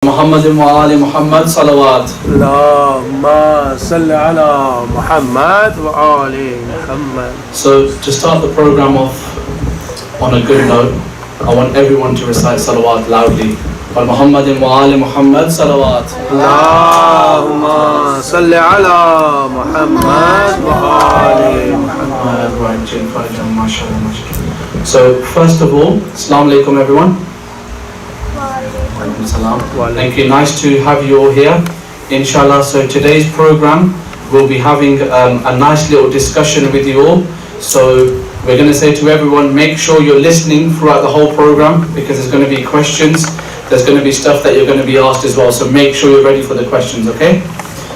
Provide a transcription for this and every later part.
محمد وآل محمد صلوات اللهم صل على محمد وآل محمد. So to start the program off on a good note, I want everyone to recite salawat loudly. محمد وآل محمد صلوات اللهم صل على محمد وآل محمد. So first of all, Assalamu alaikum everyone. Thank you, nice to have you all here, inshallah. So today's program, we'll be having a nice little discussion with you all. So we're going to say to everyone, make sure you're listening throughout the whole program, because there's going to be questions, there's going to be stuff that you're going to be asked as well, so make sure you're ready for the questions, okay?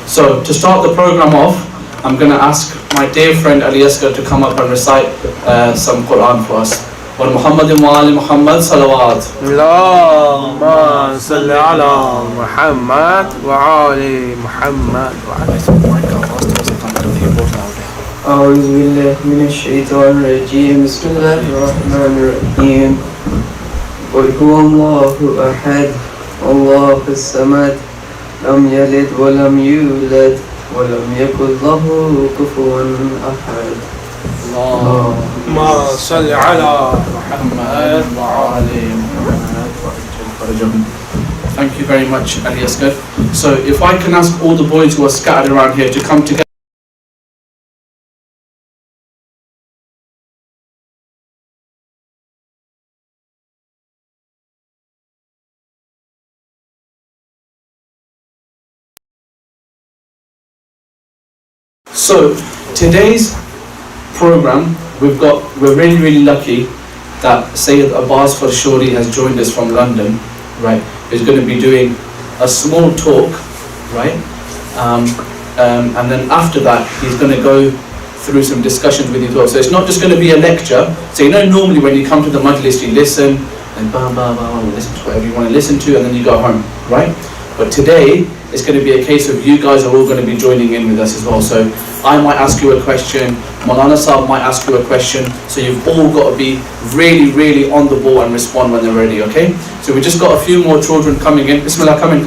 So to start the program off, I'm going to ask my dear friend Ali Asghar to come up and recite some Quran for us. ومحمد وآل محمد صلوات اللهم صل على محمد وآل محمد. أعوذ بالله من الشيطان الرجيم. بسم الله الرحمن الرحيم. قل هو الله أحد الله الصمد لم يلد ولم يولد ولم يكن له كفوا أحد. اللهم صل على محمد وآل محمد. Thank you very much, Ali Asghar. So if I can ask all the boys who are scattered around here to come together. So today's program, we're really lucky that Sayyid Abbas Farshori has joined us from London, right? He's going to be doing a small talk, right? And then after that, he's going to go through some discussions with you as well. So it's not just going to be a lecture. So normally when you come to the Majlis, you listen and listen to whatever you want to listen to, and then you go home, right? But today, it's going to be a case of you guys are all going to be joining in with us as well. So I might ask you a question, Molana Sahab might ask you a question, so you've all got to be really on the ball and respond when they're ready, okay? So we just got a few more children coming in. Bismillah, come in.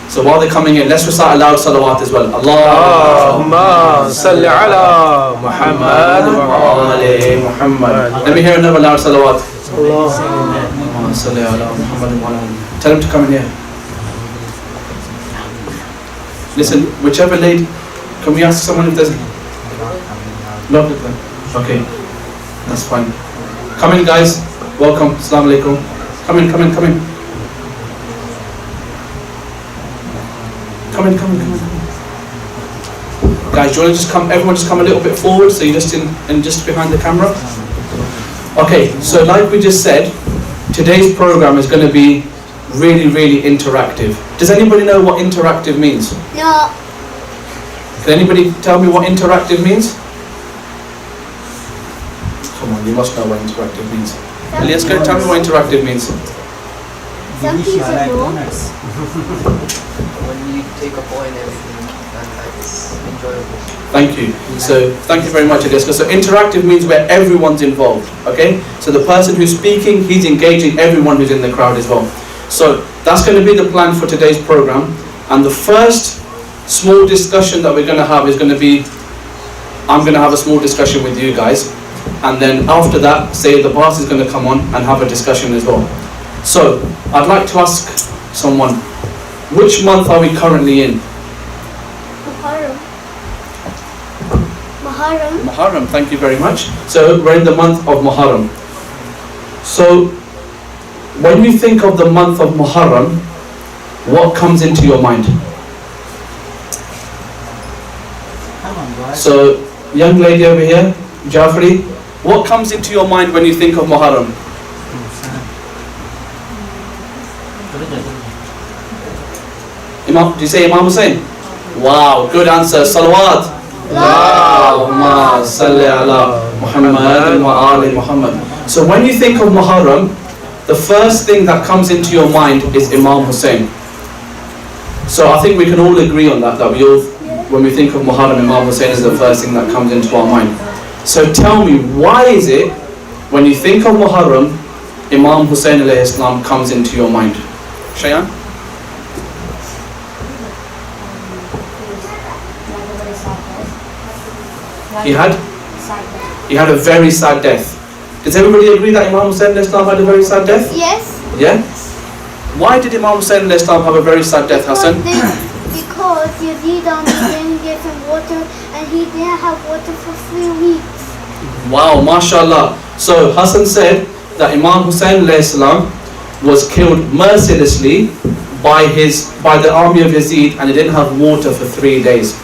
So while they're coming in, let's recite aloud salawat as well. Allahumma salli ala Muhammad wa ali Muhammad. Let me hear another loud salawat. Allahumma salli ala Muhammad wa ali. Tell them to come in here. Listen, whichever lady, can we ask someone if there's no? Okay, that's fine. Come in, guys. Welcome. Assalamu alaikum. Come in. Come in. Guys, do you want to just come? Everyone, just come a little bit forward, so you're just just behind the camera. Okay, so like we just said, today's program is going to be really interactive. Does anybody know what interactive means? No. Can anybody tell me what interactive means? Come on, you must know what interactive means. Let's go. Tell me what interactive means. Some people know. When you take a point and everything, and it's enjoyable. Thank you. So thank you very much, Eliska. So interactive means where everyone's involved. Okay. So the person who's speaking, he's engaging everyone who's in the crowd as well. So that's going to be the plan for today's program. And the first small discussion that we're going to have is going to be, I'm going to have a small discussion with you guys. And then after that, Sayyid Abbas is going to come on and have a discussion as well. So I'd like to ask someone, which month are we currently in? Muharram, thank you very much. So we're in the month of Muharram. So when you think of the month of Muharram, what comes into your mind? So, young lady over here, Jafri, what comes into your mind when you think of Muharram? Imam, do you say Imam Hussain? Wow, good answer. Salawat. Allahumma salli ala Muhammad wa ali Muhammad. So when you think of Muharram, the first thing that comes into your mind is Imam Hussain. So I think we can all agree on that we all, when we think of Muharram, Imam Hussain is the first thing that comes into our mind. So tell me, why is it when you think of Muharram, Imam Hussain alayhi salam comes into your mind? Shayan? He had a very sad death. Does everybody agree that Imam Hussain al-Islam had a very sad death? Yes. Yeah? Why did Imam Hussain al-Islam have a very sad death, Hassan? Because Yazid didn't get him water and he didn't have water for 3 weeks. Wow, mashallah. So Hassan said that Imam Hussain al-Islam was killed mercilessly by the army of Yazid, and he didn't have water for 3 days.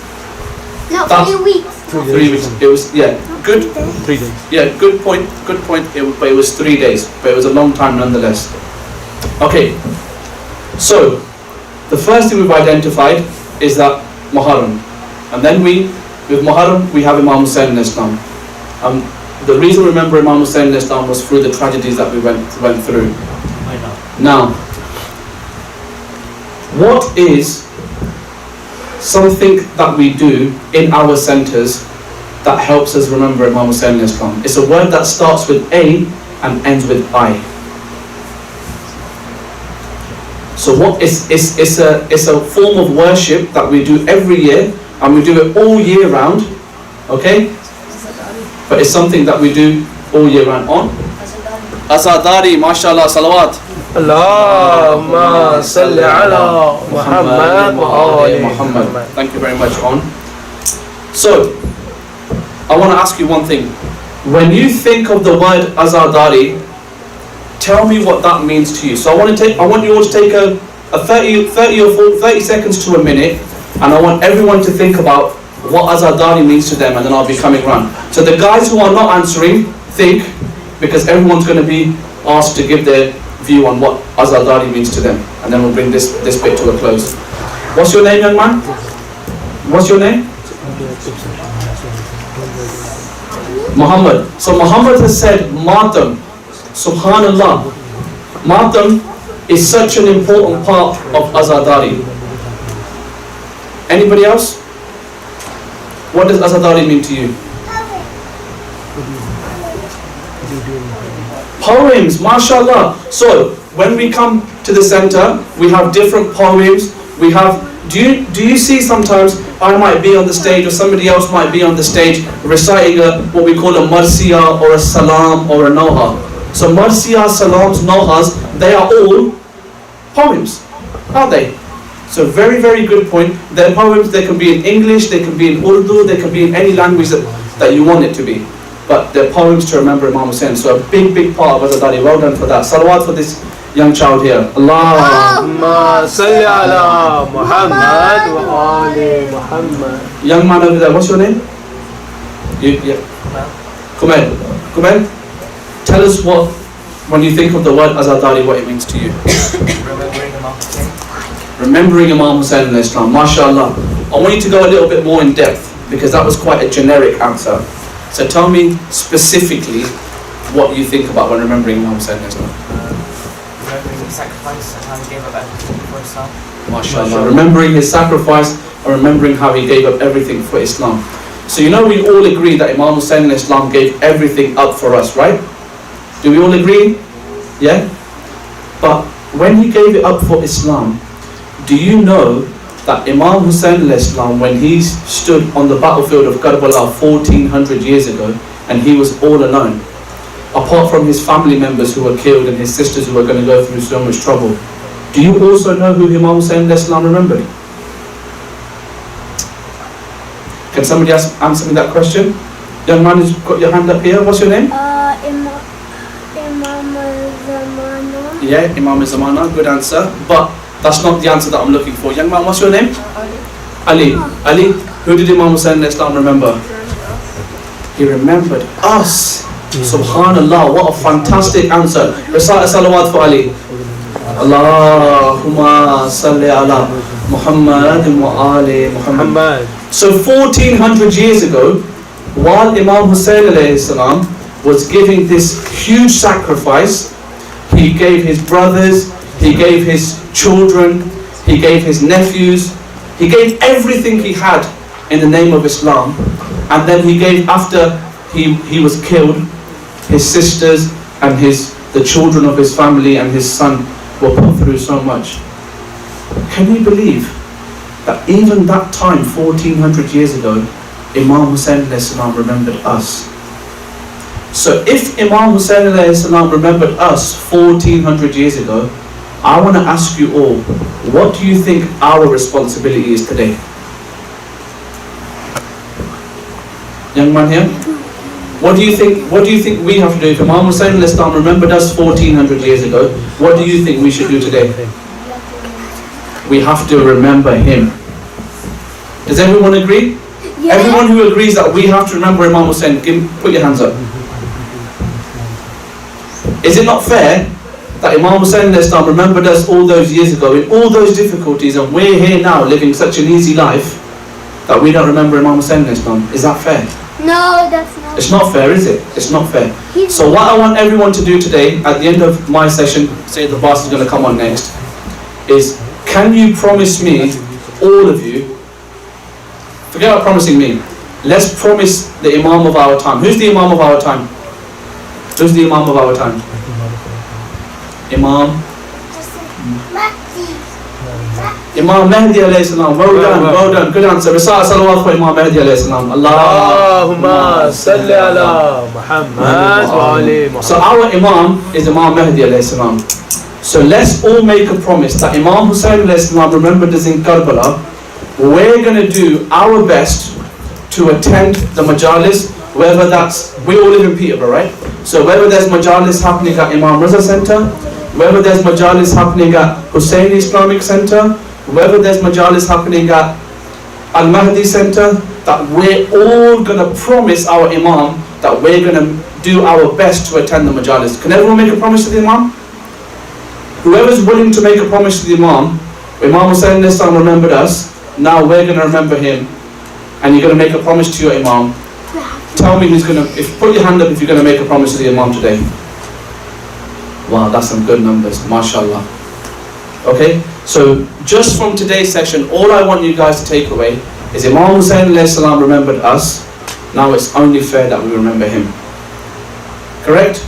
No, That's 3 weeks. 3 weeks. It was, yeah, good. 3 days. Yeah, good point. Good point. But it was 3 days. But it was a long time nonetheless. Okay. So the first thing we've identified is that Muharram, and then with Muharram we have Imam Hussain al-Islam. The reason we remember Imam Hussain al-Islam was through the tragedies that we went through. Now, what is something that we do in our centres that helps us remember Imam Hussain al-Islam? It's a word that starts with A and ends with I. So what it's a form of worship that we do every year, and we do it all year round, okay? But it's something that we do all year round on. Azadari, mashallah, salawat. Allahumma salli ala Muhammad wa ali Muhammad. Thank you very much, On. So, I want to ask you one thing. When you think of the word Azadari, tell me what that means to you. So I want you all to take a 30 seconds to a minute, and I want everyone to think about what Azadari means to them, and then I'll be coming round. So the guys who are not answering, think, because everyone's going to be asked to give their view on what Azadari means to them, and then we'll bring this bit to a close. What's your name, young man? What's your name? Muhammad. So Muhammad has said Matam. Subhanallah. Matam is such an important part of Azadari. Anybody else? What does Azadari mean to you? Poems, mashallah. So when we come to the center, we have different poems. We have. Do you see sometimes I might be on the stage, or somebody else might be on the stage reciting what we call a marsiya or a salam or a noha. So marsiya, salams, nohas, they are all poems, aren't they? So very, very good point. They're poems. They can be in English, they can be in Urdu, they can be in any language that you want it to be. But they're poems to remember Imam Hussain. So a big, big part of Azadari. Well done for that. Salawat for this young child here. Allahumma salli ala Muhammad wa ali Muhammad. Young man over there, what's your name? Yeah. Kumel. Kumel, tell us what, when you think of the word Azadari, what it means to you. Remembering Imam Hussain. Remembering Imam Hussain al-Islam. MashaAllah. I want you to go a little bit more in depth, because that was quite a generic answer. So tell me specifically what you think about when remembering Imam Hussain al-Islam. Remembering his sacrifice and how he gave up everything for Islam. MashaAllah. Remembering his sacrifice and remembering how he gave up everything for Islam. So you know we all agree that Imam Hussain al-Islam gave everything up for us, right? Do we all agree? Yeah? But when he gave it up for Islam, do you know that Imam Hussain al-Islam, when he stood on the battlefield of Karbala 1400 years ago, and he was all alone, apart from his family members who were killed and his sisters who were going to go through so much trouble, do you also know who Imam Hussain al-Islam remembered? Can somebody answer me that question? Young man who's got your hand up here, what's your name? Imam Zamana. Yeah, Imam Zamana, good answer. But that's not the answer that I'm looking for. Young man, what's your name? Ali. Ali, who did Imam Hussain al-Islam remember? He remembered us. Subhanallah, what a fantastic answer. Recite a salawat for Ali. Allahumma salli ala Muhammad wa ali Muhammad. So 1400 years ago, while Imam Hussain alayhi salam was giving this huge sacrifice, he gave his brothers, he gave his children, he gave his nephews, he gave everything he had in the name of Islam. And then he gave, after he was killed, his sisters and the children of his family and his son were put through so much. Can you believe that even that time, 1400 years ago, Imam Hussein alayhi salam remembered us. So if Imam Hussein alayhi salam remembered us 1400 years ago, I want to ask you all, what do you think our responsibility is today? Young man here? What do you think we have to do? If Imam Hussein alayhi salam remembered us 1400 years ago, what do you think we should do today? We have to remember him. Does everyone agree? Yeah. Everyone who agrees that we have to remember Imam Hussein, put your hands up. Is it not fair that Imam Hussein remembered us all those years ago in all those difficulties, and we're here now living such an easy life that we don't remember Imam Hussein? Is that fair? No, that's not. It's not fair, is it? It's not fair. He's So what I want everyone to do today, at the end of my session, say the boss is going to come on next, is can you promise me, all of you, forget about promising me, let's promise the Imam of our time. Who's the Imam of our time? Who's the Imam of our time? Imam Mahdi alayhi salam. Well done, good answer. Recite salawat for Imam Mahdi alayhi salam. Allahumma salli ala Muhammad wa ali Muhammad. So our Imam is Imam Mahdi alayhi salam. So let's all make a promise that Imam Hussein alayhi salam remembered us in Karbala. We're going to do our best to attend the Majalis, whether that's, we all live in Peterborough, right? So whether there's Majalis happening at Imam Raza Centre, whether there's Majalis happening at Hussein Islamic Centre, whether there's Majalis happening at Al-Mahdi Centre, that we're all going to promise our Imam that we're going to do our best to attend the Majalis. Can everyone make a promise to the Imam? Whoever's willing to make a promise to the Imam, Imam Hussein this time remembered us, now we're going to remember him, and you're going to make a promise to your Imam. Tell me who's going to, put your hand up if you're going to make a promise to the Imam today. Wow, that's some good numbers, mashallah. Okay, so just from today's session, all I want you guys to take away is Imam Hussein alayhi salam remembered us, now it's only fair that we remember him. Correct?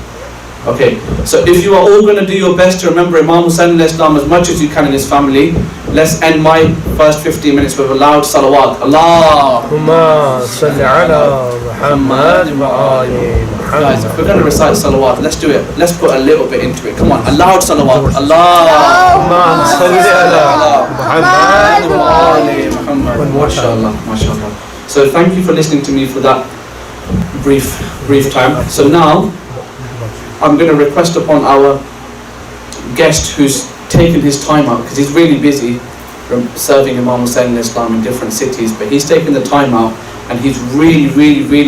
Okay, so if you are all going to do your best to remember Imam Hussein alayhi salam as much as you can in his family, let's end my first 15 minutes with a loud salawat. Allahumma salli ala Muhammad wa ali Muhammad. Guys, if we're going to recite salawat, let's do it. Let's put a little bit into it. Come on, a loud salawat. Allahumma salli ala Muhammad wa ali Muhammad. Mashallah, mashallah. So thank you for listening to me for that brief time. So now, I'm going to request upon our guest who's taken his time out, because he's really busy serving Imam Hussein in Islam in different cities, but he's taken the time out and he's really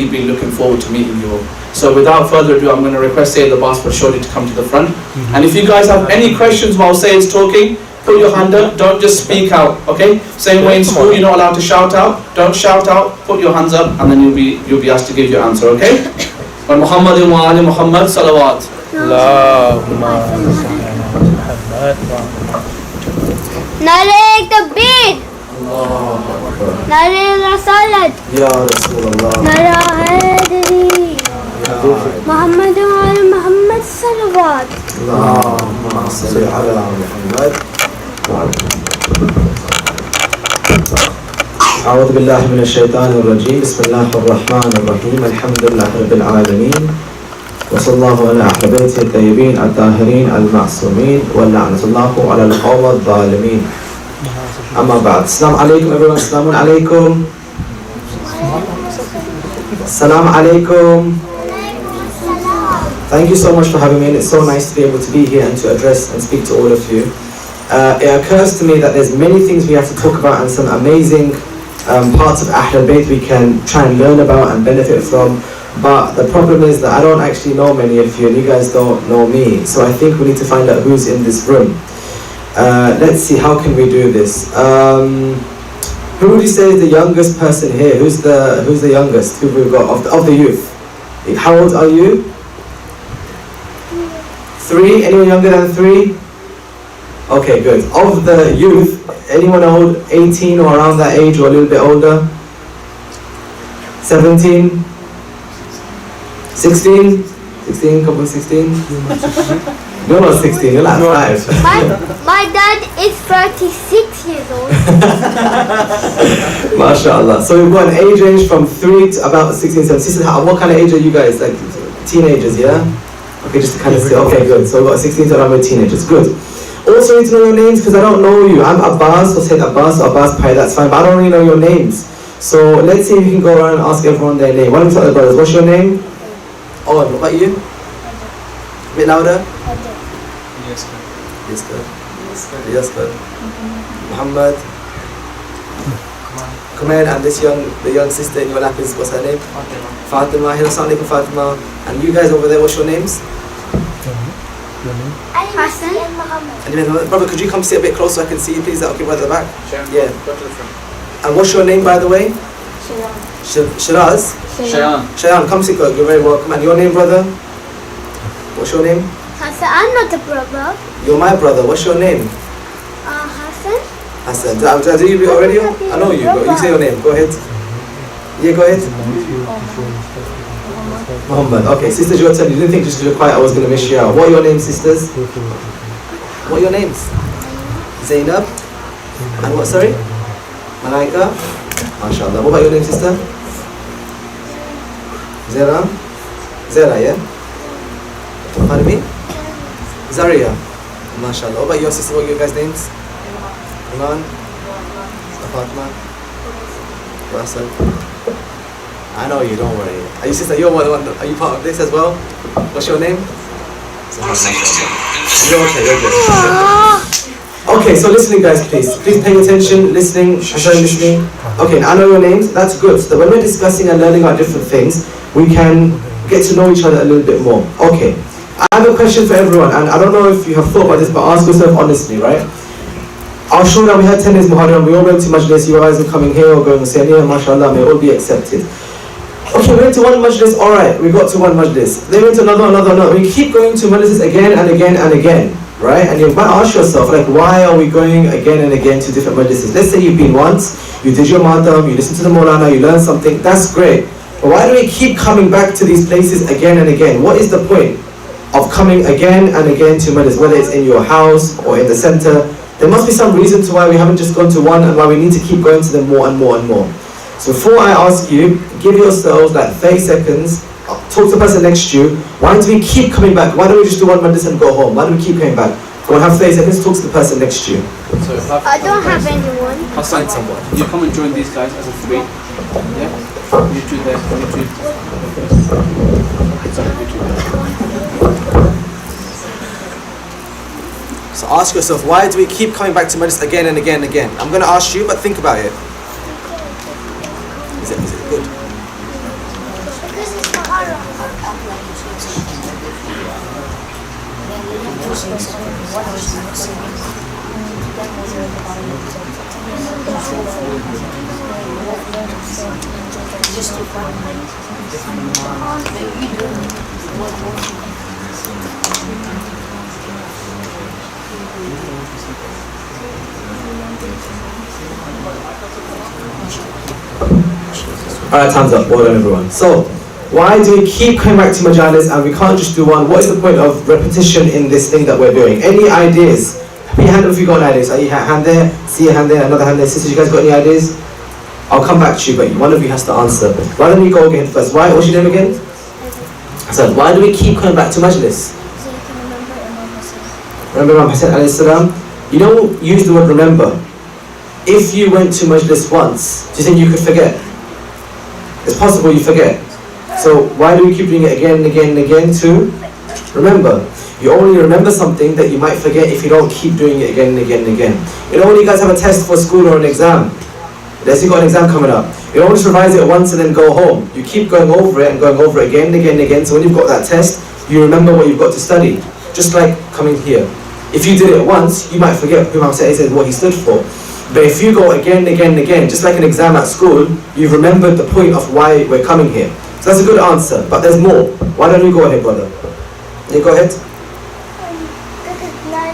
been looking forward to meeting you all. So without further ado, I'm going to request Sayyid Abbas Farshori to come to the front. And if you guys have any questions while Sayyid's talking, put your hand up, don't just speak out, okay? Same way in school, you're not allowed to shout out. Don't shout out, put your hands up, and then you'll be asked to give your answer, okay? Wa Muhammadin wa ali Muhammad salawat. Allahumma salli ala Muhammad wa ali. Narek the beat. Narek Recited. Ya Rasulullah. Narek Muhammad wa ali Muhammad salawat. Allahumma salli ala Muhammad. أعوذ بالله من الشيطان الرجيم بسم الله الرحمن الرحيم الحمد لله رب العالمين وصلى الله على أهل بيته الطيبين الطاهرين المعصومين ولعنة الله على القوم الظالمين أما بعد السلام عليكم everyone السلام عليكم السلام عليكم. Thank you so much for having me, and it's so nice to be able to be here and to address and speak to all of you. It occurs to me that there's many things we have to talk about and some amazing parts of Ahlul Bayt we can try and learn about and benefit from, but the problem is that I don't actually know many of you and you guys don't know me, so I think we need to find out who's in this room. Let's see, how can we do this? Who would you say is the youngest person here? Who's the youngest? Who we've got of the youth? How old are you? 3? Anyone younger than 3? Okay, good. Of the youth, anyone old, 18 or around that age or a little bit older? 17? 16? 16, couple of 16? You're not 16, you're like 5. My dad is 36 years old. MashaAllah. So we've got an age range from 3 to about 16, 17. Sisters, what kind of age are you guys? Like teenagers, yeah? Okay, just to kind of see. Okay, good. So we've got 16 to around teenagers. Good. Also need to know your names because I don't know you. I'm Abbas, or say Abbas, or Abbas Pai, that's fine. But I don't really know your names. So let's see if you can go around and ask everyone their name. Why don't we start with the brothers? What's your name? Oh, what about you? A bit louder? Yes, sir. Yes, good. Yes, good. Muhammad. Come in, and the young sister in your lap is, what's her name? Fatima. Assalamu alaikum, Fatima. And you guys over there, what's your names? Hassan. And brother, could you come sit a bit closer so I can see you, please? Is that okay, brother, at the back? Yeah. Go to the front. And what's your name, by the way? Shiraz. Shayan, come sit, you're very welcome. And your name, brother? What's your name? Hassan, I'm not a brother. You're my brother. What's your name? Hassan. Hassan. Did I do you already? I know you. You say your name. Go ahead. Yeah, go ahead. Muhammad. Okay, sisters, your turn. You didn't think just to be quiet I was going to miss you out. What are your names, sisters? What are your names? Zainab. And what, sorry? Malaika. MashaAllah. What about your name, sister? Zara. Zara, yeah? Pardon me? Zaria. MashaAllah. What about your sister? What are your guys' names? Iman. Fatima. Russell. I know you, don't worry. Are you sister? You're one. Are you part of this as well? What's your name? You're okay, you're good. Okay, so listening guys, please pay attention, listening, listening. Okay, now I know your names, that's good. So that when we're discussing and learning about different things, we can get to know each other a little bit more. Okay, I have a question for everyone, and I don't know if you have thought about this, but ask yourself honestly, right? I'll show that we had 10 days Muharram, we all went to Majlis, you guys are coming here or going to say, yeah, mashallah, may all be accepted. Okay, we went to one Majlis, alright, we got to one Majlis. Then we went to another. We keep going to Majlis again and again and again, right? And you might ask yourself, like, why are we going again and again to different Majlises? Let's say you've been once, you did your Madam, you listened to the Molana, you learned something, that's great. But why do we keep coming back to these places again and again? What is the point of coming again and again to Majlis, whether it's in your house or in the center? There must be some reason to why we haven't just gone to one and why we need to keep going to them more and more and more. So before I ask you, give yourselves like 30 seconds, talk to the person next to you. Why do we keep coming back? Why don't we just do one Majlis and go home? Why do we keep coming back? Go and have 30 seconds, talk to the person next to you. So I don't have anyone. Hassan, someone. You come and join these guys as a 3. Yeah? You two there, you two. Sorry, you two there. So ask yourself, why do we keep coming back to Majlis again and again and again? I'm going to ask you, but think about it. Is it good? Because it's Muharram. Alright, time's up. Well done, everyone. So, why do we keep coming back to Majalis and we can't just do one? What is the point of repetition in this thing that we're doing? Any ideas? Put your hand up if you've got an idea. So, you hand there, see a hand there, another hand there. Sisters, you guys got any ideas? I'll come back to you, but one of you has to answer. Why don't you go again first? Why? What's your name again? So, why do we keep coming back to Majlis? So you can remember Imam Hussein. Remember Imam Hussein alayhi salam? You don't use the word remember. If you went to Majlis once, do you think you could forget? It's possible you forget. So why do we keep doing it again and again and again to remember? You only remember something that you might forget if you don't keep doing it again and again and again. You know when you guys have a test for school or an exam, let's say you got an exam coming up, you don't just revise it once and then go home. You keep going over it and going over it again and again and again, so when you've got that test, you remember what you've got to study. Just like coming here. If you did it once, you might forget who Imam said what he stood for. But if you go again and again and again, just like an exam at school, you've remembered the point of why we're coming here. So that's a good answer, but there's more. Why don't you go ahead, brother? Yeah, go ahead. Because we learn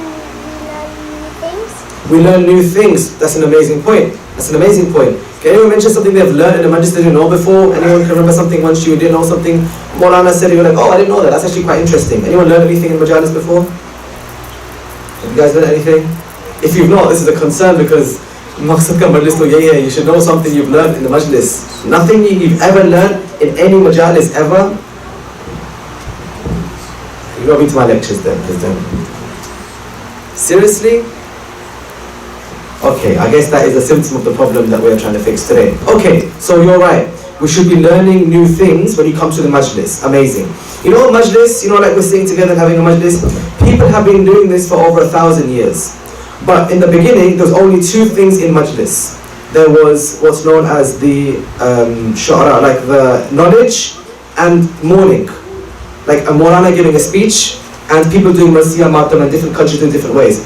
new things. We learn new things. That's an amazing point. That's an amazing point. Can anyone mention something they've learned in the Majlis they didn't know before? Anyone can remember something once you didn't know something? Molana said, you're like, oh, I didn't know that. That's actually quite interesting. Anyone learn anything in Majalis before? Have you guys learned anything? If you've not, this is a concern because Maqsad ka Majlis to yahi hai. You should know something you've learned in the Majlis. Nothing you've ever learned in any Majalis ever. You've not been to my lectures then, seriously? Okay, I guess that is a symptom of the problem that we're trying to fix today. Okay, so you're right. We should be learning new things when you come to the Majlis. Amazing. You know Majlis, like we're sitting together and having a Majlis? People have been doing this for over 1,000 years. But in the beginning, there was only two things in Majlis. There was what's known as the shara, like the knowledge, and mourning. Like a Molana giving a speech, and people doing Marsiya Matam in different countries in different ways.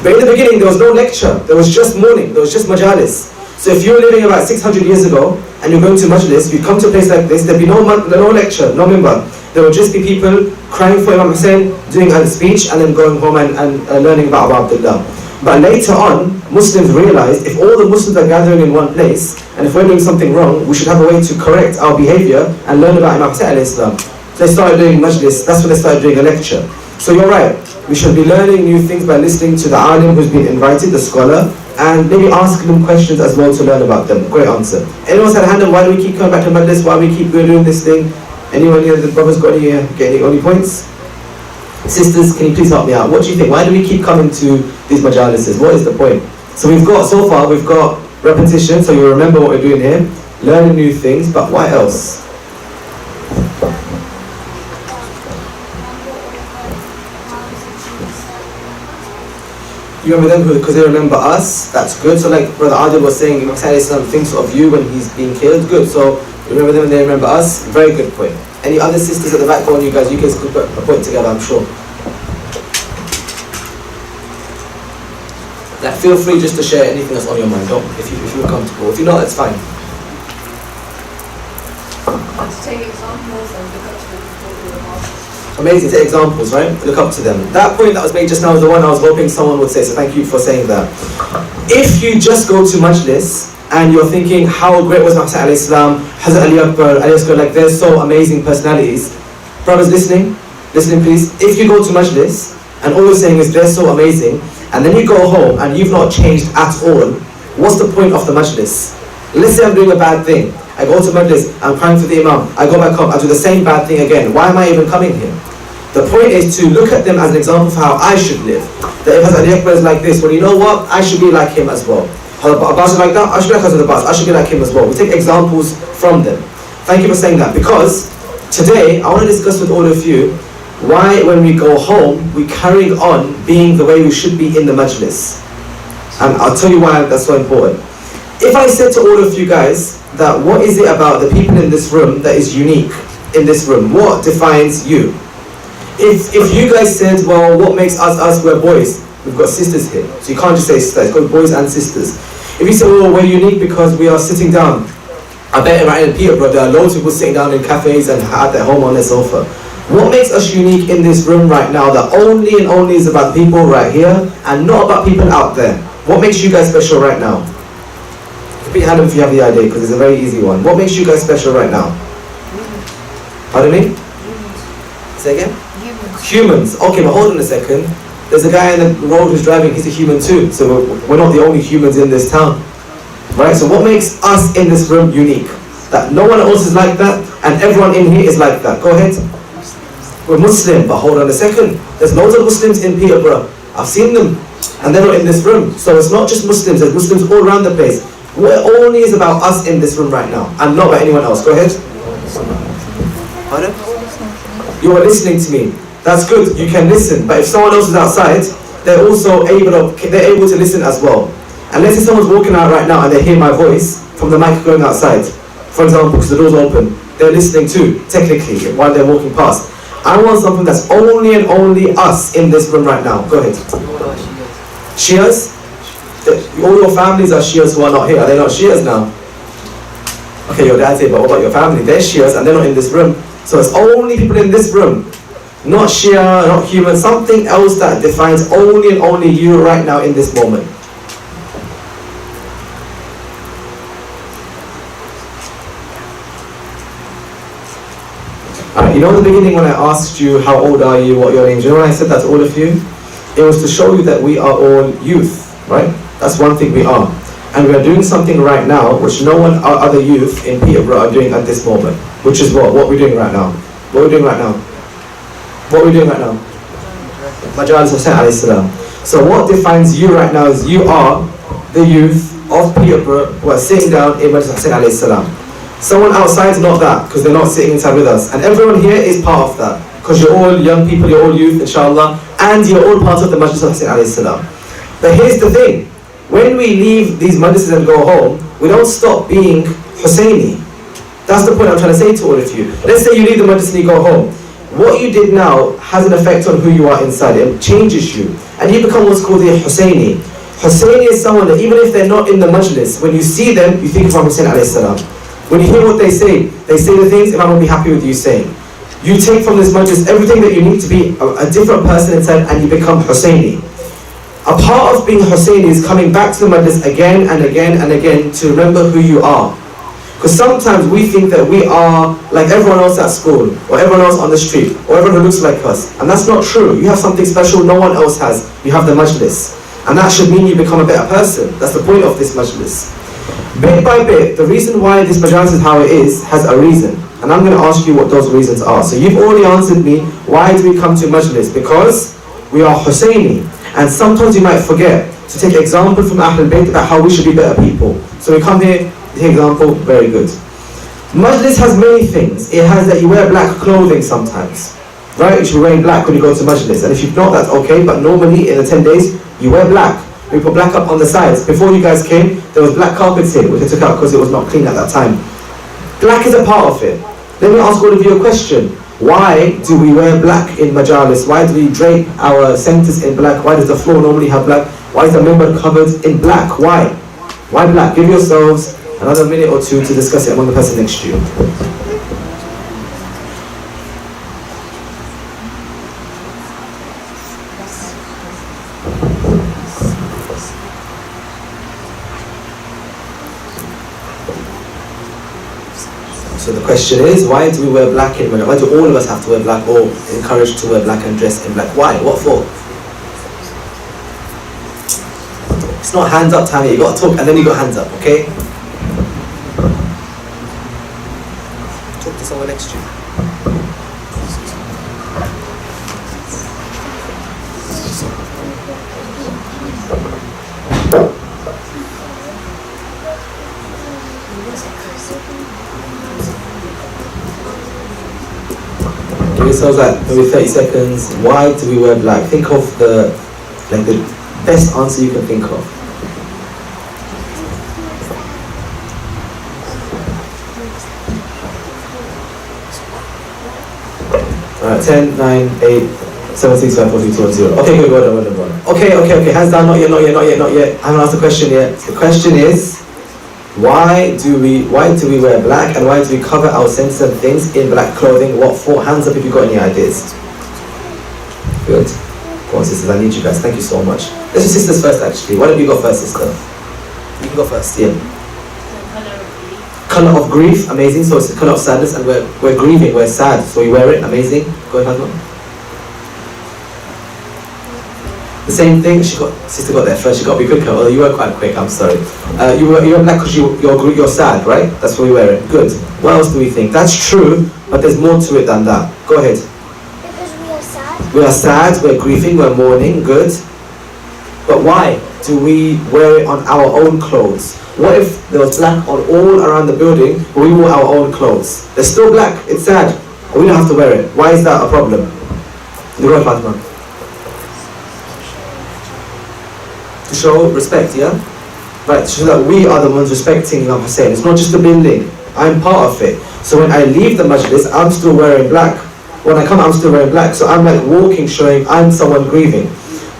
But in the beginning, there was no lecture. There was just mourning. There was just Majalis. So if you were living about 600 years ago, and you're going to Majlis, you'd come to a place like this, there'd be no lecture, no mimbar. There would just be people crying for Imam Hussein, doing a speech, and then going home and learning about Abu Abdullah. But later on, Muslims realized if all the Muslims are gathering in one place, and if we're doing something wrong, we should have a way to correct our behavior and learn about Imam Hussein alayhi salam. So they started doing Majlis, that's when they started doing a lecture. So you're right, we should be learning new things by listening to the alim who's been invited, the scholar, and maybe asking them questions as well to learn about them. Great answer. Anyone's had a hand on why do we keep coming back to Majlis, why we keep doing this thing? Anyone here, the brothers got any points? Sisters, can you please help me out? What do you think? Why do we keep coming to these Majalises? What is the point? So so far we've got repetition, so you remember what we're doing here, learning new things, but what else? You remember them because they remember us? That's good. So like Brother Adil was saying, Imam Hussein thinks of you when he's being killed. Good. So you remember them and they remember us? Very good point. Any other sisters at the back? Go on, you guys could put a point together, I'm sure. Like, feel free just to share anything that's on your mind. Don't, if you feel comfortable. If you're not, it's fine. To take examples and look up to the people who are past. Amazing, take examples, right? Look up to them. That point that was made just now is the one I was hoping someone would say, so thank you for saying that. If you just go to Majlis and you're thinking, how great was Muhammad alayhi salam, Hazrat Ali Akbar, Ali Asghar, like they're so amazing personalities. Brothers listening please. If you go to Majlis and all you're saying is they're so amazing, and then you go home and you've not changed at all, what's the point of the Majlis? Let's say I'm doing a bad thing. I go to Majlis, I'm crying for the Imam, I go back home, I do the same bad thing again. Why am I even coming here? The point is to look at them as an example for how I should live. That if Hazrat Ali Akbar is like this, well, you know what? I should be like him as well. Hazrat Abbas is like that, I should be like Hazrat Abbas, I should be like him as well. We take examples from them. Thank you for saying that, because today I want to discuss with all of you why when we go home, we carry on being the way we should be in the Majlis. And I'll tell you why that's so important. If I said to all of you guys that what is it about the people in this room that is unique in this room? What defines you? If you guys said, well, what makes us, we're boys. We've got sisters here. So you can't just say sisters, it's got boys and sisters. If you say, well, we're unique because we are sitting down. I bet right in Peterborough there are loads of people sitting down in cafes and at their home on their sofa. What makes us unique in this room right now that only and only is about people right here and not about people out there? What makes you guys special right now? Put your hand up if you have the idea, because it's a very easy one. What makes you guys special right now? Pardon me? Say again? Humans. Okay, but hold on a second. There's a guy on the road who's driving, he's a human too. So we're not the only humans in this town. Right? So what makes us in this room unique? That no one else is like that, and everyone in here is like that. Go ahead. We're Muslim, but hold on a second. There's loads of Muslims in Peterborough. I've seen them, and they're not in this room. So it's not just Muslims, there's Muslims all around the place. What only is about us in this room right now, and not about anyone else. Go ahead. Pardon? You are listening to me. That's good, you can listen. But if someone else is outside, they're also able to listen as well. And let's say someone's walking out right now and they hear my voice from the mic going outside. For example, because the door's open. They're listening too, technically, while they're walking past. I want something that's only and only us in this room right now. Go ahead. Shias? All your families are Shias who are not here. Are they not Shias now? Okay, your dad's here, but what about your family? They're Shias and they're not in this room. So it's only people in this room. Not Shia, not human, something else that defines only and only you right now in this moment. Alright, you know in the beginning when I asked you how old are you, what your name is, you know when I said that to all of you? It was to show you that we are all youth, right? That's one thing we are. And we are doing something right now which no one other youth in Peterborough are doing at this moment. Which is what? What we're doing right now. What we're doing right now. What we're doing right now. Majalis Hussain alayhi salam. So what defines you right now is you are the youth of Peterborough who are sitting down in Majlis Hussain alayhi salam. Someone outside's not that, because they're not sitting inside with us. And everyone here is part of that. Because you're all young people, you're all youth, inshallah. And you're all part of the Majlis Hussain alayhi salam. But here's the thing. When we leave these majlises and go home, we don't stop being Hussaini. That's the point I'm trying to say to all of you. Let's say you leave the majlis and you go home. What you did now has an effect on who you are inside. It changes you. And you become what's called a Hussaini. Hussaini is someone that even if they're not in the majlis, when you see them, you think of Hussain alayhi salam. When you hear what they say the things Imam will be happy with you saying. You take from this majlis everything that you need to be a different person inside, and you become Hussaini. A part of being Hussaini is coming back to the majlis again and again and again to remember who you are. Because sometimes we think that we are like everyone else at school, or everyone else on the street, or everyone who looks like us. And that's not true. You have something special no one else has. You have the majlis. And that should mean you become a better person. That's the point of this majlis. Bit by bit, the reason why this majalis is how it is has a reason. And I'm going to ask you what those reasons are. So you've already answered me, why do we come to majlis? Because we are Hussaini. And sometimes you might forget to take example from Ahlul Bayt about how we should be better people. So we come here, take example, very good. Majlis has many things. It has that you wear black clothing sometimes. Right? You should be wearing black when you go to Majlis. And if you've not, that's okay. But normally in the 10 days, you wear black. We put black up on the sides. Before you guys came, there was black carpets here, which I took out because it was not clean at that time. Black is a part of it. Let me ask all of you a question. Why do we wear black in Majalis? Why do we drape our centers in black? Why does the floor normally have black? Why is the member covered in black? Why? Why black? Give yourselves another minute or two to discuss it among the person next to you. So the question is, why do we wear black in Majalis? Why do all of us have to wear black, or encouraged to wear black and dress in black? Why? What for? It's not hands up time, you got to talk and then you got hands up, okay? Talk to someone next to you. Give yourselves like maybe 30 seconds. Why do we wear black? Think of the best answer you can think of. Alright, 10, 9, 8, 7, 6, 5, 4, 3, 2, 1, 0. Okay, good, well done. Okay. Hands down, not yet. I haven't asked the question yet. The question is, why do we wear black, and why do we cover our sensitive things in black clothing? What for? Hands up if you've got any ideas. Good. Come on, sisters, I need you guys. Thank you so much. Let's do sisters first, actually. Why don't you go first, sister? You can go first, yeah. Colour of grief, amazing. So it's the colour of sadness, and we're grieving, we're sad, so we wear it, amazing. Go ahead, Hasman. The same thing, sister got there first, she got to be quicker, although you were quite quick, I'm sorry. You're black because you're sad, right? That's why we wear it. Good. What else do we think? That's true, but there's more to it than that. Go ahead. Because we are sad. We are sad, we're grieving, we're mourning, good. But why do we wear it on our own clothes? What if there was black on all around the building, but we wore our own clothes? There's still black, it's sad, but we don't have to wear it. Why is that a problem? Go ahead, Fatima. To show respect, yeah? Right, to show that we are the ones respecting Imam Hussain. It's not just the building, I'm part of it. So when I leave the majlis, I'm still wearing black. When I come, I'm still wearing black. So I'm like walking, showing I'm someone grieving.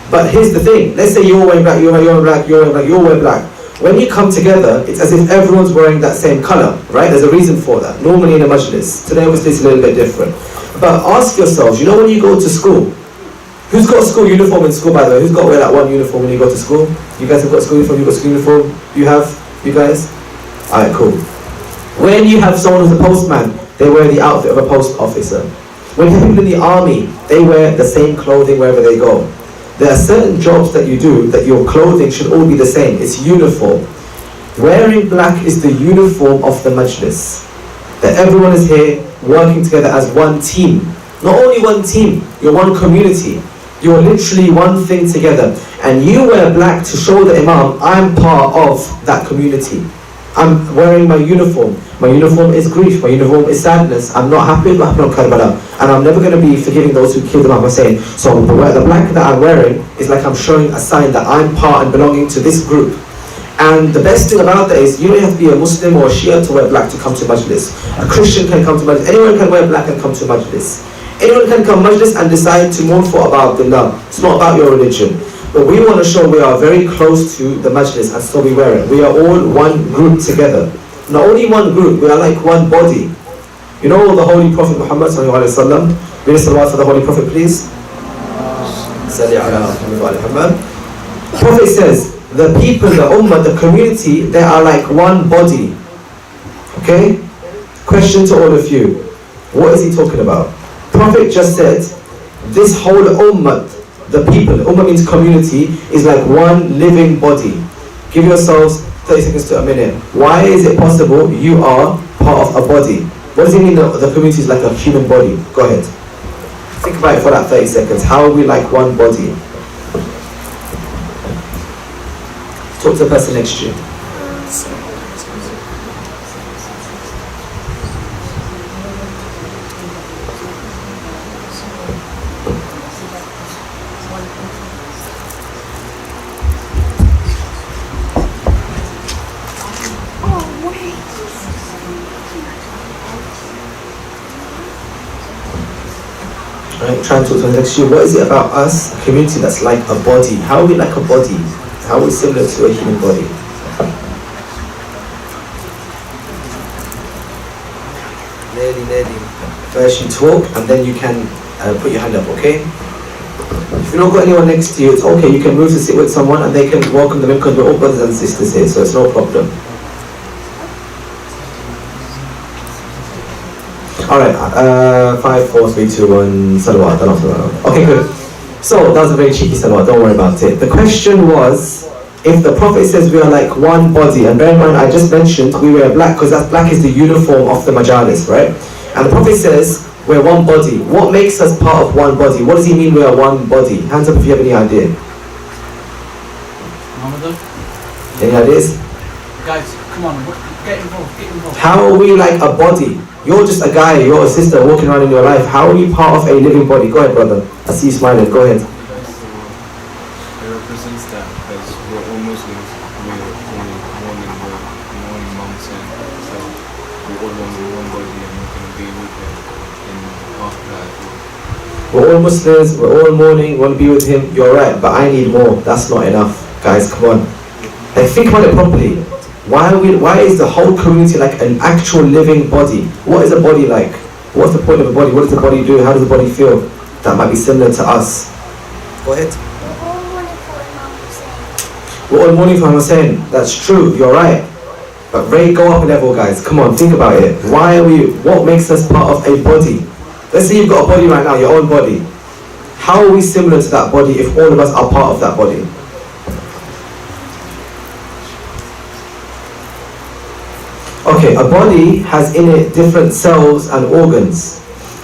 But here's the thing, let's say you're wearing black, you're wearing black, you're wearing black, you're wearing black. When you come together, it's as if everyone's wearing that same colour, right? There's a reason for that, normally in a majlis. Today obviously it's a little bit different. But ask yourselves, you know when you go to school, who's got a school uniform in school, by the way? Who's got to wear that one uniform when you go to school? You guys have got a school uniform, you've got a school uniform? You have? You guys? Alright, cool. When you have someone who's a postman, they wear the outfit of a post officer. When you have people in the army, they wear the same clothing wherever they go. There are certain jobs that you do that your clothing should all be the same. It's uniform. Wearing black is the uniform of the Majlis. That everyone is here working together as one team. Not only one team, you're one community. You're literally one thing together. And you wear black to show the Imam, I'm part of that community. I'm wearing my uniform. My uniform is grief. My uniform is sadness. I'm not happy with what happened on Karbala. And I'm never going to be forgiving those who killed Imam Hussein. So the black that I'm wearing is like I'm showing a sign that I'm part and belonging to this group. And the best thing about that is you don't have to be a Muslim or a Shia to wear black to come to Majlis. A Christian can come to Majlis. Anyone can wear black and come to Majlis. Anyone can come Majlis and decide to mourn for about Abdullah. It's not about your religion. But we want to show we are very close to the Majlis, and so we wear it. We are all one group together. Not only one group, we are like one body. You know the Holy Prophet Muhammad sallallahu alaihi wasallam. Read a salawat for the Holy Prophet, please. Salli ala Muhammad. Prophet says, the people, the ummah, the community, they are like one body. Okay? Question to all of you. What is he talking about? Prophet just said, this whole ummah, the people, ummah means community, is like one living body. Give yourselves 30 seconds to a minute. Why is it possible you are part of a body? What does it mean that the community is like a human body? Go ahead. Think about it for that 30 seconds. How are we like one body? Talk to the person next to you. Right, try and talk to the next to you. What is it about us, a community that's like a body? How are we like a body? How are we similar to a human body? Nearly. First you talk and then you can put your hand up, okay? If you've not got anyone next to you, it's okay. You can move to sit with someone and they can welcome them in because we're all brothers and sisters here, so it's no problem. Alright, 5, 4, 3, 2, 1, salawat, okay, good. So, that was a very cheeky salawat, don't worry about it. The question was, if the Prophet says we are like one body, and bear in mind I just mentioned we wear black because that black is the uniform of the Majalis, right? And the Prophet says we're one body. What makes us part of one body? What does he mean we are one body? Hands up if you have any idea. Any ideas? Guys, come on, get involved. How are we like a body? You're just a guy, you're a sister walking around in your life. How are you part of a living body? Go ahead, brother. I see you smiling. Go ahead. It represents that because we're all Muslims. We're all one in one Imam said. So we're all one in one body and we're going to be with him in afterlife. We're all Muslims, we're all mourning, we want to be with him. You're right, but I need more. That's not enough. Guys, come on. Like, think about it properly. Why is the whole community like an actual living body? What is a body like? What's the point of a body? What does the body do? How does the body feel? That might be similar to us. Go ahead. We're all mourning for Imam Hussein. That's true, you're right. But Ray, go up a level, guys. Come on, think about it. What makes us part of a body? Let's say you've got a body right now, your own body. How are we similar to that body if all of us are part of that body? Okay, a body has in it different cells and organs.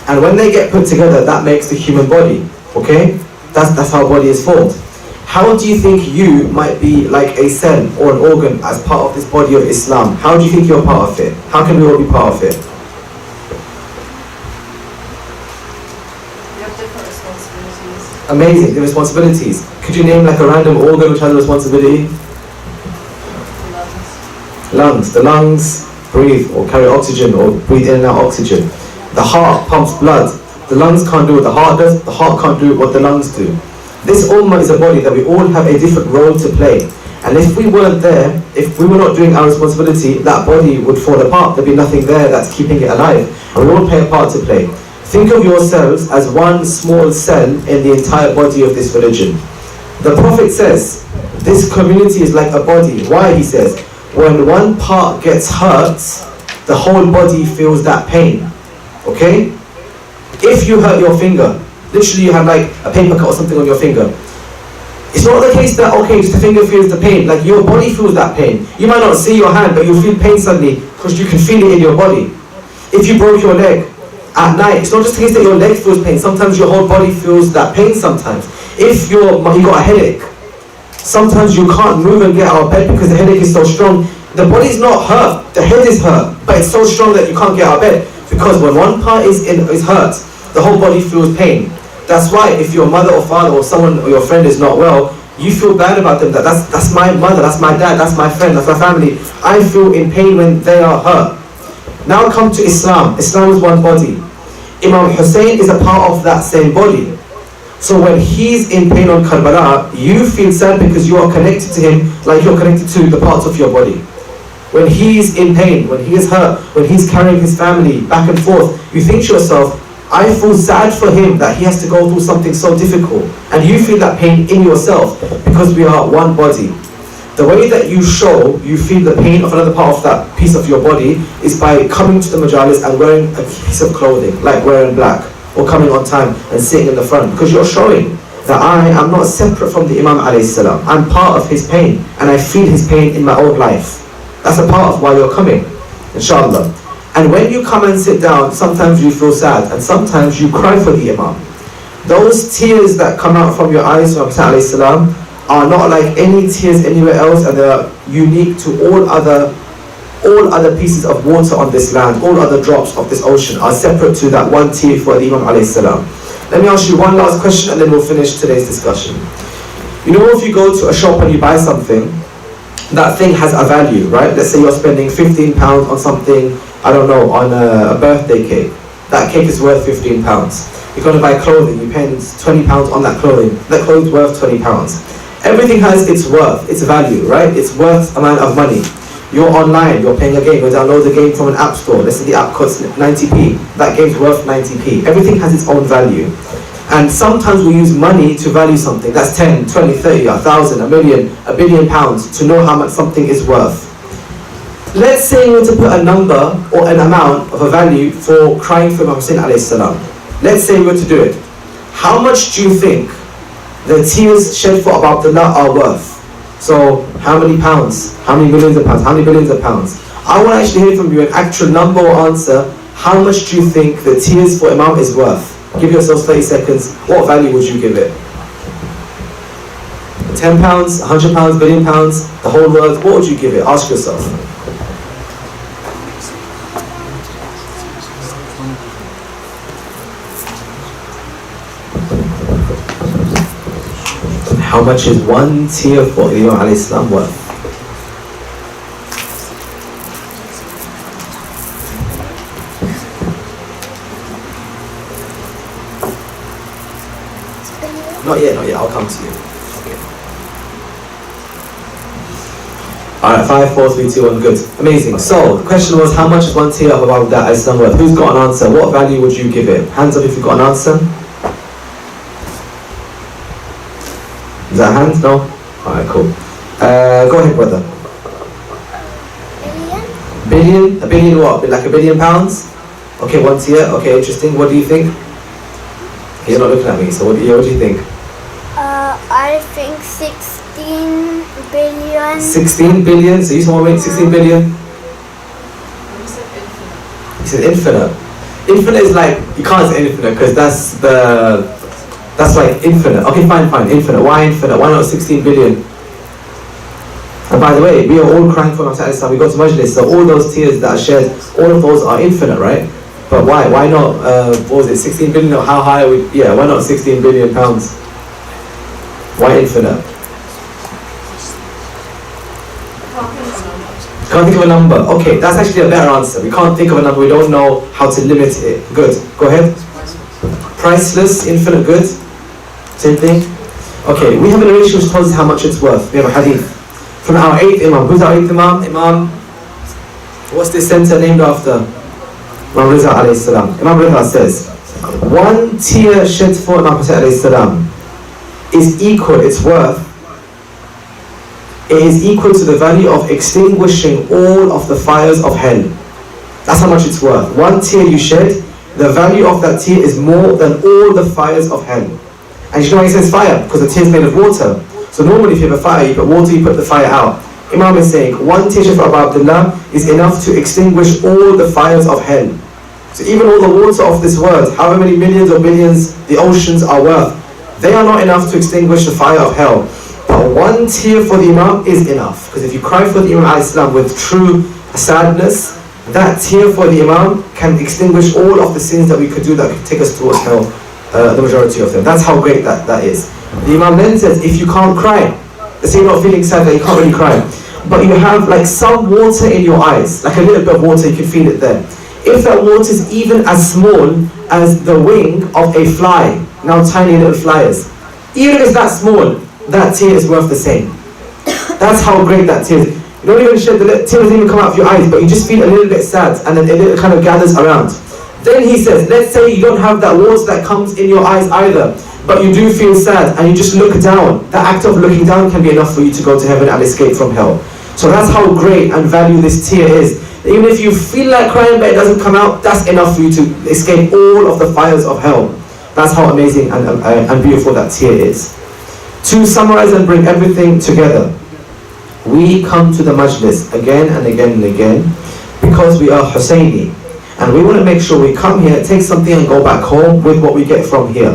And when they get put together, that makes the human body. Okay? That's how a body is formed. How do you think you might be like a cell or an organ as part of this body of Islam? How do you think you're part of it? How can we all be part of it? You have different responsibilities. Amazing, the responsibilities. Could you name like a random organ which has a responsibility? Lungs. The lungs breathe or carry oxygen or breathe in and out oxygen. The heart pumps blood. The lungs can't do what the heart does. The heart can't do what the lungs do. This ummah is a body that we all have a different role to play. And if we weren't there, if we were not doing our responsibility, that body would fall apart. There'd be nothing there that's keeping it alive. And we all play a part to play. Think of yourselves as one small cell in the entire body of this religion. The Prophet says, this community is like a body. Why? He says, when one part gets hurt, the whole body feels that pain. Okay? If you hurt your finger, literally you have like a paper cut or something on your finger, It's not the case that, okay, just the finger feels the pain. Like your body feels that pain. You might not see your hand, but you'll feel pain suddenly because you can feel it in your body. If you broke your leg at night, it's not just the case that your leg feels pain. Sometimes your whole body feels that pain sometimes. If you got a headache, sometimes you can't move and get out of bed because the headache is so strong. The body's not hurt, the head is hurt, but it's so strong that you can't get out of bed. Because when one part is hurt, the whole body feels pain. That's why if your mother or father or someone or your friend is not well, you feel bad about them. That's my mother, that's my dad, that's my friend, that's my family. I feel in pain when they are hurt. Now come to Islam. Islam is one body. Imam Hussein is a part of that same body. So when he's in pain on Karbala, you feel sad because you are connected to him like you're connected to the parts of your body. When he's in pain, when he is hurt, when he's carrying his family back and forth, you think to yourself, I feel sad for him that he has to go through something so difficult. And you feel that pain in yourself because we are one body. The way that you show you feel the pain of another part of that piece of your body is by coming to the Majalis and wearing a piece of clothing, like wearing black, or coming on time and sitting in the front, because you're showing that I am not separate from the Imam alayhi salam. I'm part of his pain, and I feel his pain in my own life. That's a part of why you're coming, inshallah. And when you come and sit down, sometimes you feel sad, and sometimes you cry for the Imam. Those tears that come out from your eyes from Prophet alayhi salam are not like any tears anywhere else, and they are unique to all other pieces of water on this land. All other drops of this ocean are separate to that one tear for the Imam alayhi salam. Let me ask you one last question and then we'll finish today's discussion. You know, if you go to a shop and you buy something, that thing has a value, right? Let's say you're spending £15 on something, I don't know, on a birthday cake. That cake is worth £15. You're going to buy clothing, you spend £20 on that clothing. That clothing's worth £20. Everything has its worth, its value, right? It's worth amount of money. You're online, you're playing a game, you download the game from an app store. Let's say the app costs 90p. That game's worth 90p. Everything has its own value. And sometimes we use money to value something. That's 10, 20, 30, 1,000, a million, £1 billion to know how much something is worth. Let's say we were to put a number or an amount of a value for crying for Imam Hussein alayhi salam. Let's say we were to do it. How much do you think the tears shed for Abu Abdullah are worth? So, how many pounds? How many millions of pounds? How many billions of pounds? I want to actually hear from you an actual number or answer. How much do you think the tears for Imam is worth? Give yourselves 30 seconds. What value would you give it? £10, £100, £1 billion, the whole world? What would you give it? Ask yourself. How much is one tear for Imam alayhi salam worth? Not yet, I'll come to you. Okay. Alright, 5, 4, 3, 2, 1, good. Amazing. So, the question was, how much is one tear of Abu Abdullah alayhi salam worth? Who's got an answer? What value would you give it? Hands up if you've got an answer. Is that hands? No? Alright, cool. Go ahead, brother. Billion? Billion? A billion what? Like £1 billion? Okay, one tier. Okay, interesting. What do you think? Okay, you're not looking at me, so what do you think? I think 16 billion. 16 billion? So you said what, 16 billion? You said infinite. He said infinite. Infinite is like, you can't say infinite because that's like infinite. Okay, fine, infinite. Why infinite? Why not 16 billion? And by the way, we are all crying for Imam Islam. We go to Majlis, so all those tears that are shed, all of those are infinite, right? But why? Why not, what was it, 16 billion? Or how high are we? Yeah, why not 16 billion pounds? Why infinite? Can't think of a number. Okay, that's actually a better answer. We can't think of a number. We don't know how to limit it. Good. Go ahead. Priceless, infinite, good. Same thing. Okay, we have a narration which tells us how much it's worth. We have a hadith from our 8th Imam. Who's our 8th Imam? Imam, what's this center named after? Imam Raza alayhi salam. Imam Raza says, one tear shed for Imam Hussein alayhi salam is equal, its worth, it is equal to the value of extinguishing all of the fires of hell. That's how much it's worth. One tear you shed, the value of that tear is more than all the fires of hell. And you know why he says fire? Because the tear is made of water. So normally if you have a fire, you put water, you put the fire out. Imam is saying, one tear of Abu Abdullah is enough to extinguish all the fires of hell. So even all the water of this world, however many millions or billions the oceans are worth, they are not enough to extinguish the fire of hell. But one tear for the Imam is enough. Because if you cry for the Imam ﷺ with true sadness, that tear for the Imam can extinguish all of the sins that we could do that could take us towards hell, the majority of them. That's how great that is. The Imam then says, if you can't cry, let's say you're not feeling sad, that you can't really cry, but you have like some water in your eyes, like a little bit of water, you can feel it there. If that water is even as small as the wing of a fly, now tiny little flyers, even if it's that small, that tear is worth the same. That's how great that tear is. You don't even shed, the tear doesn't even come out of your eyes, but you just feel a little bit sad, and then it kind of gathers around. Then he says, let's say you don't have that water that comes in your eyes either, but you do feel sad, and you just look down. That act of looking down can be enough for you to go to heaven and escape from hell. So that's how great and value this tear is. Even if you feel like crying but it doesn't come out, that's enough for you to escape all of the fires of hell. That's how amazing and beautiful that tear is. To summarize and bring everything together, we come to the Majlis again and again and again because we are Husseini, and we want to make sure we come here, take something and go back home with what we get from here.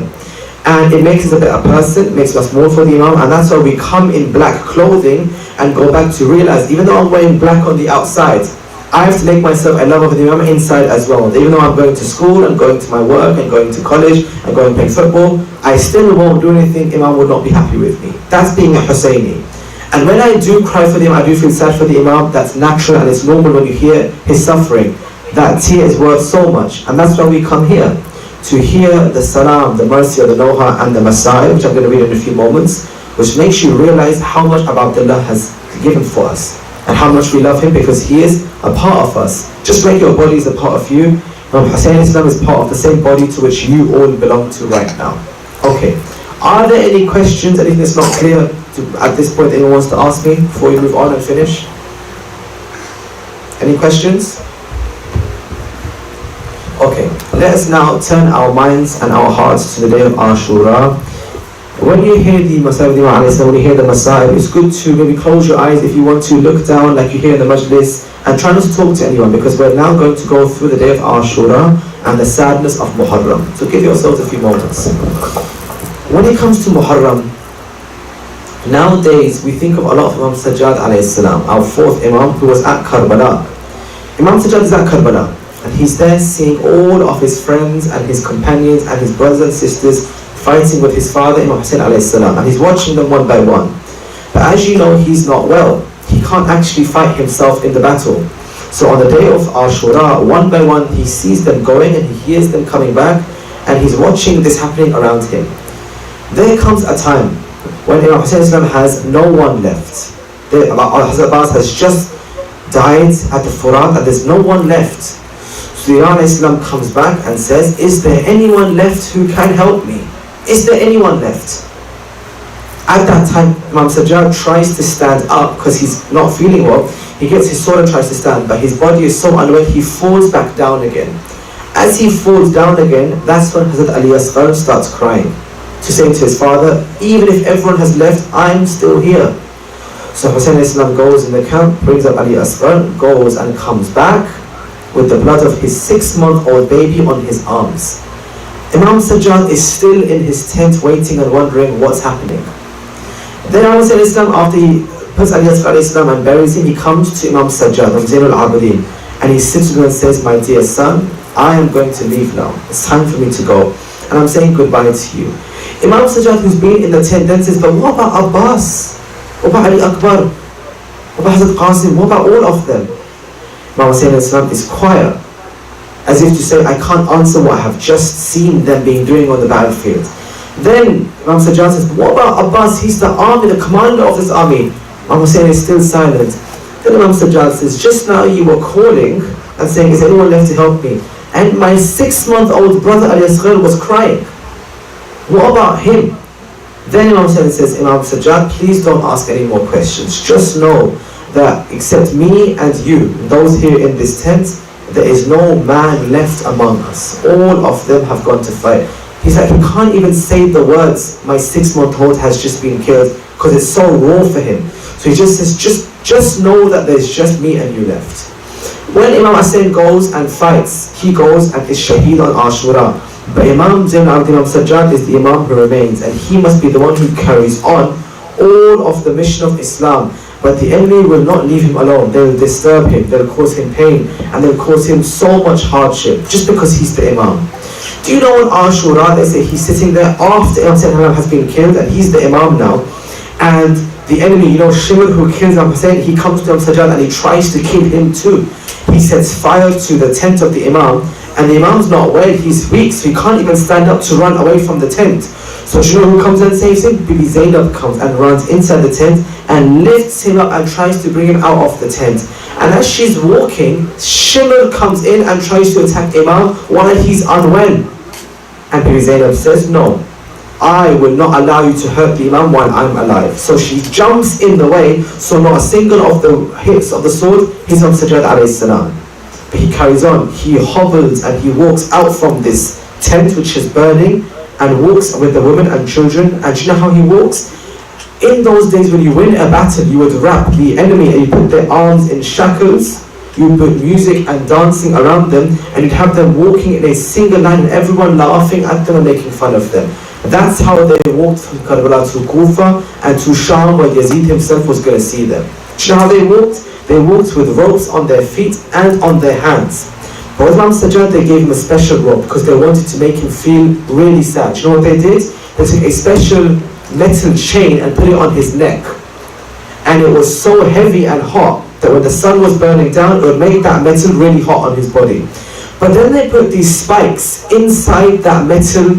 And it makes us a better person, makes us more for the Imam, and that's why we come in black clothing and go back to realize, even though I'm wearing black on the outside, I have to make myself a lover of the Imam inside as well. Even though I'm going to school and going to my work and going to college and going playing football, I still won't do anything Imam would not be happy with me. That's being a Husseini. And when I do cry for the Imam, I do feel sad for the Imam, that's natural and it's normal when you hear his suffering. That tear is worth so much, and that's why we come here. To hear the salam, the mercy, the noha and the masai, which I'm going to read in a few moments, which makes you realize how much Abu Abdullah has given for us and how much we love him because he is a part of us. Just like your body is a part of you, Hussein Islam is part of the same body to which you all belong to right now. Okay, are there any questions, anything that's not clear at this point anyone wants to ask me before we move on and finish? Any questions? Okay, let us now turn our minds and our hearts to the day of Ashura. When you hear the Masa'ib, when you hear the Masa'ib, it's good to maybe close your eyes if you want to, look down like you hear in the Majlis, and try not to talk to anyone because we're now going to go through the day of Ashura and the sadness of Muharram. So give yourselves a few moments. When it comes to Muharram, nowadays we think of a lot of Imam Sajjad alayhi salam, our fourth Imam who was at Karbala. Imam Sajjad is at Karbala. And he's there seeing all of his friends and his companions and his brothers and sisters fighting with his father, Imam Hussein alayhi salam, and he's watching them one by one. But as you know, he's not well. He can't actually fight himself in the battle. So on the day of Ashura, one by one, he sees them going and he hears them coming back, and he's watching this happening around him. There comes a time when Imam Hussein has no one left. Hazrat Abbas has just died at the Furat and there's no one left. So Islam comes back and says, is there anyone left who can help me? Is there anyone left? At that time, Imam Sajjad tries to stand up because he's not feeling well. He gets his sword and tries to stand, but his body is so unwell, he falls back down again. As he falls down again, that's when Hazrat Ali Asghar starts crying, to say to his father, even if everyone has left, I'm still here. So Hussein Islam goes in the camp, brings up Ali Asghar, goes and comes back with the blood of his 6-month-old baby on his arms. Imam Sajjad is still in his tent waiting and wondering what's happening. Then Hussein Islam, after he puts Ali Asghar Islam and buries him, he comes to Imam Sajjad, Zainul Abidin, and he sits with him and says, my dear son, I am going to leave now. It's time for me to go. And I'm saying goodbye to you. Imam Sajjad, who's been in the tent, then says, but what about Abbas? What about Ali Akbar? What about Hazrat Qasim? What about all of them? Imam Hussein Islam is quiet, as if to say, I can't answer what I have just seen them being doing on the battlefield. Then Imam Sajjad says, what about Abbas? He's the army, the commander of this army. Imam Hussein is still silent. Then Imam Sajjad says, just now you were calling and saying, is anyone left to help me? And my 6-month-old brother Ali Asghar was crying. What about him? Then Imam Hussein says, Imam Sajjad, please don't ask any more questions. Just know that except me and you, those here in this tent, there is no man left among us. All of them have gone to fight. He's like, he can't even say the words, my 6-month-old has just been killed, because it's so raw for him. So he just says, just know that there's just me and you left. When Imam Hussein goes and fights, he goes and is shaheed on Ashura. But Imam Zain al-Imam Sajjad is the Imam who remains, and he must be the one who carries on all of the mission of Islam. But the enemy will not leave him alone. They will disturb him, they will cause him pain, and they will cause him so much hardship, just because he's the Imam. Do you know on Ashura, they say he's sitting there after Imam Hussein has been killed, and he's the Imam now, and the enemy, you know, Shimr, who kills Imam Hussein, he comes to Imam Sajjad and he tries to kill him too. He sets fire to the tent of the Imam, and the Imam's not well, he's weak, so he can't even stand up to run away from the tent. So do you know who comes and saves him? Bibi Zainab comes and runs inside the tent and lifts him up and tries to bring him out of the tent. And as she's walking, Shimr comes in and tries to attack Imam while he's unwell. And Bibi Zainab says, no, I will not allow you to hurt the Imam while I'm alive. So she jumps in the way, so not a single of the hits of the sword hits on Sajjad alayhi salam. But he carries on, he hobbles and he walks out from this tent which is burning, and walks with the women and children. And do you know how he walks? In those days when you win a battle, you would wrap the enemy and you put their arms in shackles, you would put music and dancing around them, and you'd have them walking in a single line and everyone laughing at them and making fun of them. That's how they walked from Karbala to Kufa and to Sham, where Yazid himself was going to see them. Do you know how they walked? They walked with ropes on their feet and on their hands. But with Imam Sajjad, they gave him a special rope because they wanted to make him feel really sad. Do you know what they did? They took a special metal chain and put it on his neck. And it was so heavy and hot that when the sun was burning down, it would make that metal really hot on his body. But then they put these spikes inside that metal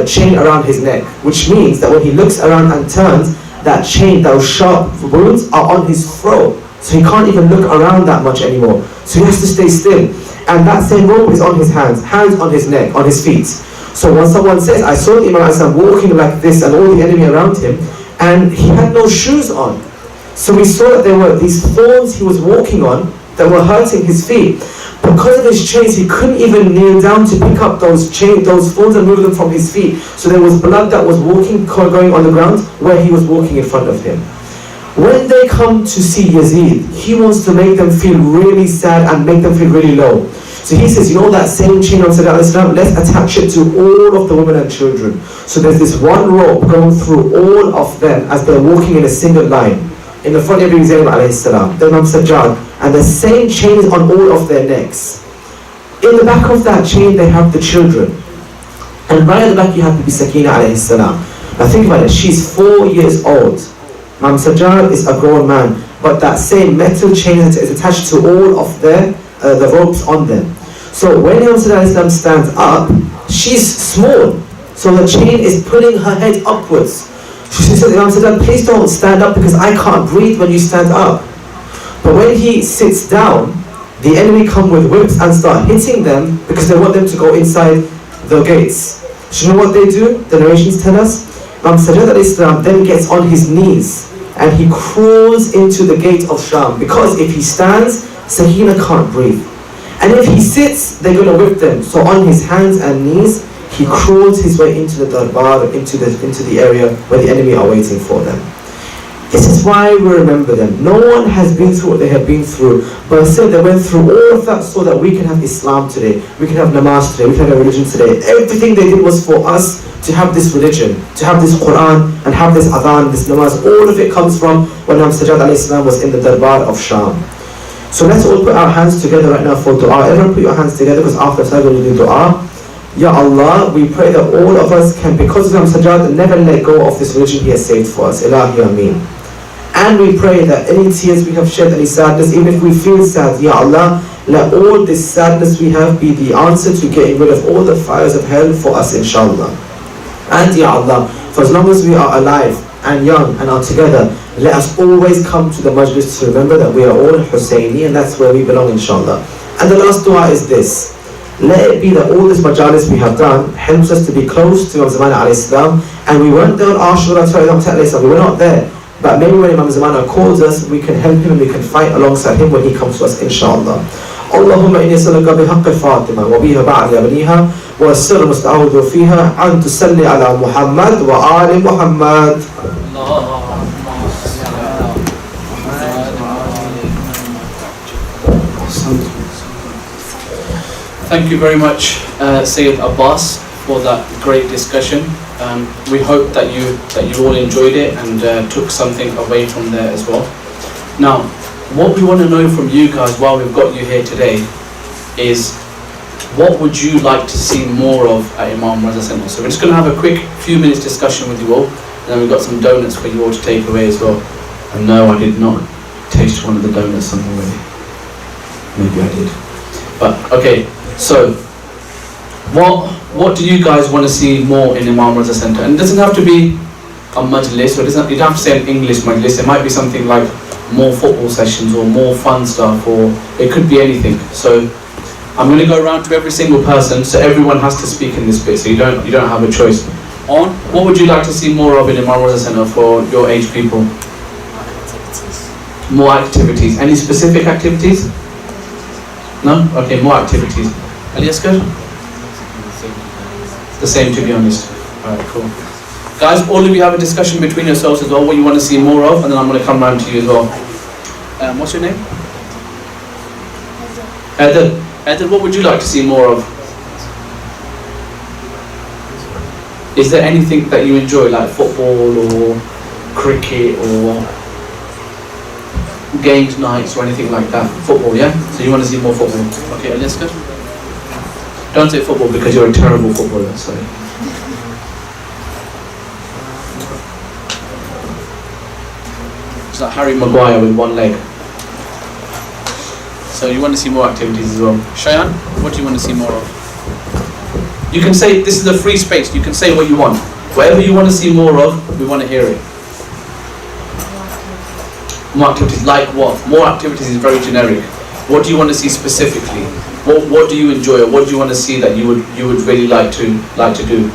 chain around his neck, which means that when he looks around and turns, that chain, those sharp wounds are on his throat. So he can't even look around that much anymore. So he has to stay still. And that same rope is on his hands on his neck, on his feet. So when someone says, I saw the Imam Hassan walking like this and all the enemy around him, and he had no shoes on. So we saw that there were these thorns he was walking on that were hurting his feet. Because of his chains, he couldn't even kneel down to pick up those thorns and move them from his feet. So there was blood that was going on the ground where he was walking in front of him. When they come to see Yazid, he wants to make them feel really sad and make them feel really low. So he says, you know that same chain on Sayyidina al-Islam, let's attach it to all of the women and children. So there's this one rope going through all of them as they're walking in a single line. In the front of Ibn Zaynab alayhi salam, the Imam Sajjad, and the same chain is on all of their necks. In the back of that chain they have the children. And right at the back you have Bibi Sakina alayhi salam. Now think about it, she's 4 years old. Imam Sajjad is a grown man, but that same metal chain is attached to all of the ropes on them. So when Imam Sajjad stands up, she's small, so the chain is pulling her head upwards. She says, Imam Sajjad, please don't stand up because I can't breathe when you stand up. But when he sits down, the enemy come with whips and start hitting them because they want them to go inside the gates. Do you know what they do? The narrations tell us. Imam Sajjad al-Islam then gets on his knees and he crawls into the gate of Sham, because if he stands, Sakina can't breathe. And if he sits, they're going to whip them. So on his hands and knees, he crawls his way into the darbar, into the area where the enemy are waiting for them. This is why we remember them. No one has been through what they have been through, but still they went through all of that so that we can have Islam today, we can have namaz today, we can have a religion today. Everything they did was for us to have this religion, to have this Quran, and have this adhan, this namaz. All of it comes from when Imam Sajjad al-Islam was in the darbar of Sham. So let's all put our hands together right now for dua. Everyone put your hands together, because after that we'll do dua. Ya Allah, we pray that all of us can, because of Imam Sajjad, never let go of this religion he has saved for us. Ilahi Ameen. And we pray that any tears we have shed, any sadness, even if we feel sad, Ya Allah, let all this sadness we have be the answer to getting rid of all the fires of hell for us, inshallah. And Ya Allah, for as long as we are alive and young and are together, let us always come to the Majlis to remember that we are all Husseini, and that's where we belong, inshallah. And the last dua is this. Let it be that all this Majalis we have done helps us to be close to Imam Zaman alayhi salam, and we weren't there on Ashura to Imam Ta'ala, we were not there. But maybe when Imam Zamana calls us, we can help him and we can fight alongside him when he comes to us, inshallah. اللهم إني أسألك بحق فاطمة وبها بعد أبنيها والسر مستعود فيها أن تصلي على محمد وآل محمد. Thank you very much, Sayyid Abbas, for that great discussion. We hope that you all enjoyed it and took something away from there as well. Now, what we want to know from you guys while we've got you here today is, what would you like to see more of at Imam Raza Center? So we're just going to have a quick few minutes discussion with you all, and then we've got some donuts for you all to take away as well. And no, I did not taste one of the donuts already. Maybe I did. But okay, so what do you guys want to see more in Imam Raza Center? And it doesn't have to be a Majlis, or you don't have to say an English Majlis. It might be something like more football sessions or more fun stuff, or it could be anything. So I'm going to go around to every single person, so everyone has to speak in this bit, so you don't have a choice. On, what would you like to see more of in Imam Raza Center for your age people? More activities. Any specific activities? No? Okay, more activities. Aliaskar? The same, to be honest. Alright, cool. Guys, all of you have a discussion between yourselves as well, what you want to see more of, and then I'm going to come round to you as well. What's your name? Heather, what would you like to see more of? Is there anything that you enjoy, like football or cricket or games nights or anything like that? Football, yeah? So you want to see more football? Okay, Aliaskar? Don't say football because you're a terrible footballer, sorry. It's like Harry Maguire with one leg. So you want to see more activities as well. Shayan, what do you want to see more of? You can say, this is a free space, you can say what you want. Whatever you want to see more of, we want to hear it. More activities, like what? More activities is very generic. What do you want to see specifically? What do you enjoy, or what do you want to see that you would really like to do?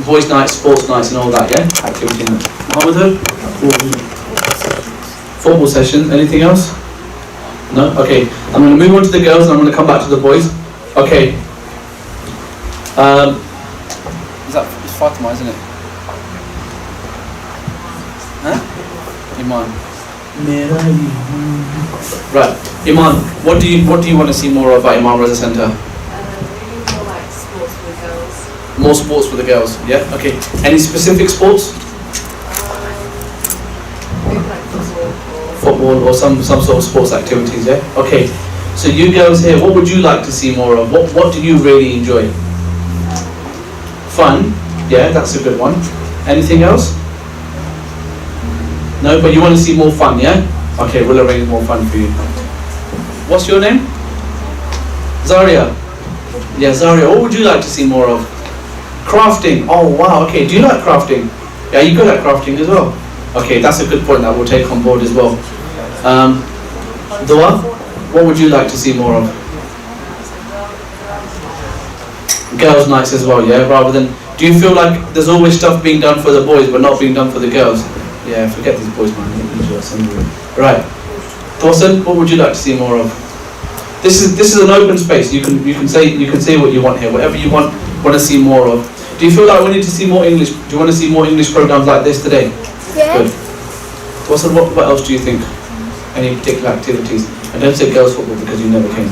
Boys' nights, sports nights and all that, yeah? Activity nights. Muhammad? Football sessions, anything else? No? Okay. I'm going to move on to the girls and I'm going to come back to the boys. Okay. It's Fatima, isn't it? Huh? Iman. Right. Iman, what do you want to see more of at Imam Raza Center? Really more like sports for the girls. More sports for the girls, yeah? Okay. Any specific sports? Maybe like football Football or some sort of sports activities, yeah? Okay. So you girls here, what would you like to see more of? What do you really enjoy? Fun? Yeah, that's a good one. Anything else? No, but you want to see more fun, yeah? Okay, we'll arrange more fun for you. What's your name? Zaria. Yeah, Zaria, what would you like to see more of? Crafting. Oh, wow, okay. Do you like crafting? Yeah, you good at crafting as well? Okay, that's a good point that we'll take on board as well. Dua, what would you like to see more of? Girls' nights as well, yeah? Rather than, do you feel like there's always stuff being done for the boys but not being done for the girls? Yeah, forget these boys, man. Right. Thorsten, what would you like to see more of? This is an open space. You can say what you want here. Whatever you want to see more of. Do you feel like we need to see more English? Do you want to see more English programs like this today? Yeah. Good. Thorsten, what else do you think? Any particular activities? And don't say girls football because you never came.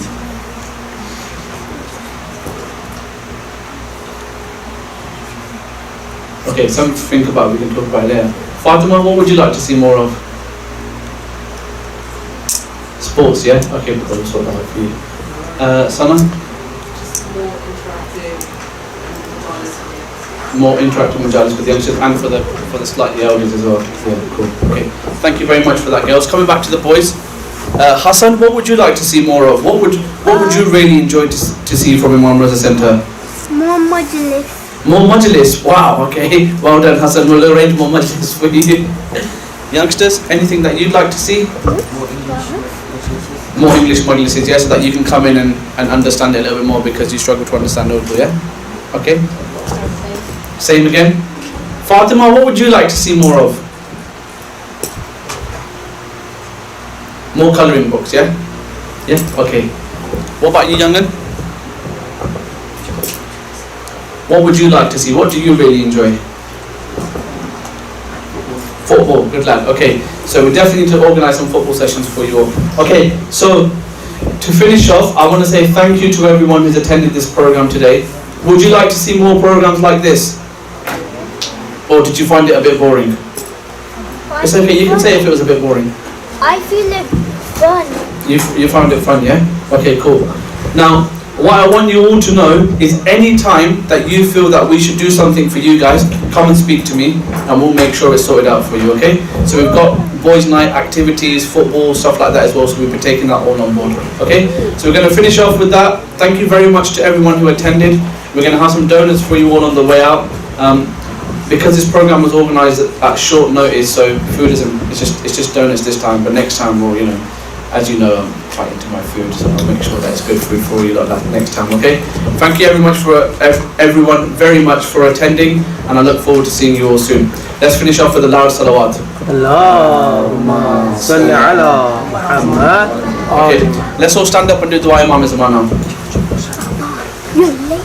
Okay, something to think about. We can talk about it later. Fatima, what would you like to see more of? Sports, yeah? Okay, we'll sort that out for you. Sana? just more interactive and More interactive Majalis with the youngsters and for the slightly elders as well. Yeah, cool. Okay, thank you very much for that, girls. Coming back to the boys. Hassan, what would you like to see more of? What would you really enjoy to see from Imam Raza Center? More Majlis. More Majalis. Wow, okay. Well done, Hassan. We'll arrange more Majalis for you. Youngsters, anything that you'd like to see? More English Majlis, yeah, so that you can come in and understand it a little bit more because you struggle to understand Urdu, yeah? Okay? Same again. Fatima, what would you like to see more of? More colouring books, yeah? Yeah? Okay. What about you, young'un? What would you like to see? What do you really enjoy? Football, good lad. Okay, so we definitely need to organise some football sessions for you all. Okay, so to finish off, I want to say thank you to everyone who's attended this program today. Would you like to see more programs like this? Or did you find it a bit boring? It's okay, you can say if it was a bit boring. I feel it fun. You found it fun, yeah? Okay, cool. Now, what I want you all to know is any time that you feel that we should do something for you guys, come and speak to me and we'll make sure it's sorted out for you, okay? So we've got boys' night activities, football, stuff like that as well, so we'll be taking that all on board, okay? So we're going to finish off with that. Thank you very much to everyone who attended. We're going to have some donuts for you all on the way out. Because this program was organised at short notice, so food it's just donuts this time, but next time we'll, you know, as you know, I'm fighting to my food, so I'll make sure that it's good food for you like that next time, okay? Thank you everyone very much for attending, and I look forward to seeing you all soon. Let's finish off with a loud salawat. Allahumma salli ala Muhammad. Okay, let's all stand up and do dua Imam now. You're late.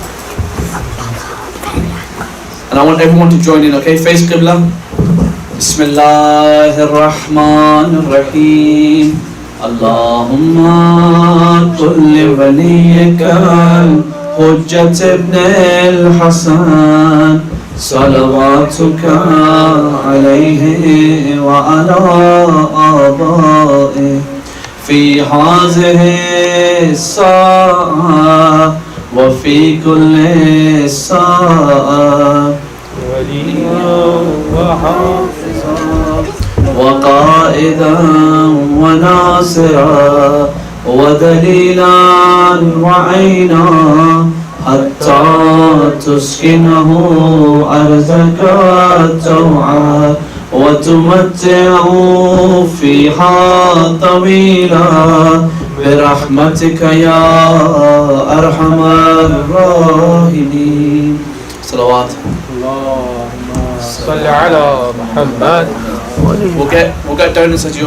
And I want everyone to join in, okay? Face Qibla. Bismillahirrahmanirrahim. Allahumma kulli waliyika hujjat ibn al-Hasan salawatuka alayhi wa ala abaihi fi hazihi as-sa'a وفي كل ساعة وليا وحافظا وقائدا وناصرا ودليلا وعينا حتى تسكنه أرزك توعا وتمتعه فيها طويلا برحمتك يا أرحم الراحمين. صلوات. اللهم صل على محمد. We'll get donuts as you